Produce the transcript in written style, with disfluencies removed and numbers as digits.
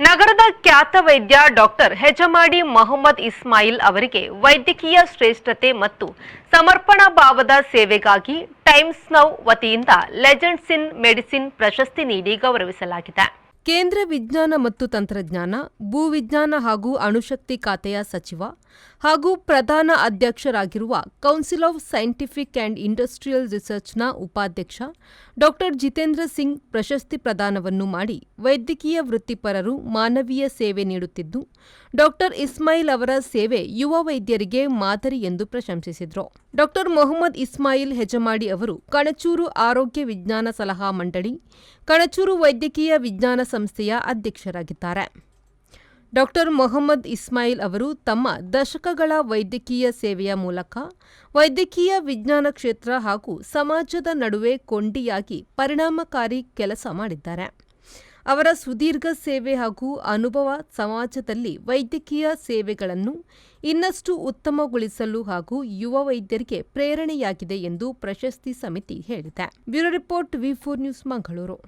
ನಗರದ ಖ್ಯಾತ ವೈದ್ಯ ಡಾಕ್ಟರ್ ಹೆಜಮಾಡಿ ಮೊಹಮ್ಮದ್ ಇಸ್ಮಾಯಿಲ್ ಅವರಿಗೆ ವೈದ್ಯಕೀಯ ಶ್ರೇಷ್ಠತೆ ಮತ್ತು ಸಮರ್ಪಣಾ ಭಾವದ ಸೇವೆಗಾಗಿ ಟೈಮ್ಸ್ ನೌ ವತಿಯಿಂದ ಲೆಜೆಂಡ್ಸ್ ಇನ್ ಮೆಡಿಸಿನ್ ಪ್ರಶಸ್ತಿ ನೀಡಿ ಗೌರವಿಸಲಾಗಿದೆ. ಕೇಂದ್ರ ವಿಜ್ಞಾನ ಮತ್ತು ತಂತ್ರಜ್ಞಾನ, ಭೂವಿಜ್ಞಾನ ಹಾಗೂ ಅಣುಶಕ್ತಿ ಖಾತೆಯ ಸಚಿವ ಹಾಗೂ ಪ್ರಧಾನ ಅಧ್ಯಕ್ಷರಾಗಿರುವ council of scientific and industrial ರಿಸರ್ಚ್ನ ಉಪಾಧ್ಯಕ್ಷ ಡಾಕ್ಟರ್ ಜಿತೇಂದ್ರ ಸಿಂಗ್ ಪ್ರಶಸ್ತಿ ಪ್ರದಾನವನ್ನು ಮಾಡಿ ವೈದ್ಯಕೀಯ ವೃತ್ತಿಪರರು ಮಾನವೀಯ ಸೇವೆ ನೀಡುತ್ತಿದ್ದು, ಡಾಕ್ಟರ್ ಇಸ್ಮಾಯಿಲ್ ಅವರ ಸೇವೆ ಯುವ ವೈದ್ಯರಿಗೆ ಮಾದರಿ ಎಂದು ಪ್ರಶಂಸಿಸಿದರು. ಡಾಕ್ಟರ್ ಮೊಹಮ್ಮದ್ ಇಸ್ಮಾಯಿಲ್ ಹೆಜಮಾಡಿ ಅವರು ಕಣಚೂರು ಆರೋಗ್ಯ ವಿಜ್ಞಾನ ಸಲಹಾ ಮಂಡಳಿ, ಕಣಚೂರು ವೈದ್ಯಕೀಯ ವಿಜ್ಞಾನ ಸಂಸ್ಥೆಯ ಅಧ್ಯಕ್ಷರಾಗಿದ್ದಾರೆ. ಡಾಕ್ಟರ್ ಮೊಹಮ್ಮದ್ ಇಸ್ಮಾಯಿಲ್ ಅವರು ತಮ್ಮ ದಶಕಗಳ ವೈದ್ಯಕೀಯ ಸೇವೆಯ ಮೂಲಕ ವೈದ್ಯಕೀಯ ವಿಜ್ಞಾನ ಕ್ಷೇತ್ರ ಹಾಗೂ ಸಮಾಜದ ನಡುವೆ ಕೊಂಡಿಯಾಗಿ ಪರಿಣಾಮಕಾರಿ ಕೆಲಸ ಮಾಡಿದ್ದಾರೆ. ಅವರ ಸುದೀರ್ಘ ಸೇವೆ ಹಾಗೂ ಅನುಭವ ಸಮಾಜದಲ್ಲಿ ವೈದ್ಯಕೀಯ ಸೇವೆಗಳನ್ನು ಇನ್ನಷ್ಟು ಉತ್ತಮಗೊಳಿಸಲು ಹಾಗೂ ಯುವ ವೈದ್ಯರಿಗೆ ಪ್ರೇರಣೆಯಾಗಿದೆ ಎಂದು ಪ್ರಶಸ್ತಿ ಸಮಿತಿ ಹೇಳಿದೆ. ಬ್ಯೂರೋ ರಿಪೋರ್ಟ್, ವಿ4 ನ್ಯೂಸ್, ಮಂಗಳೂರು.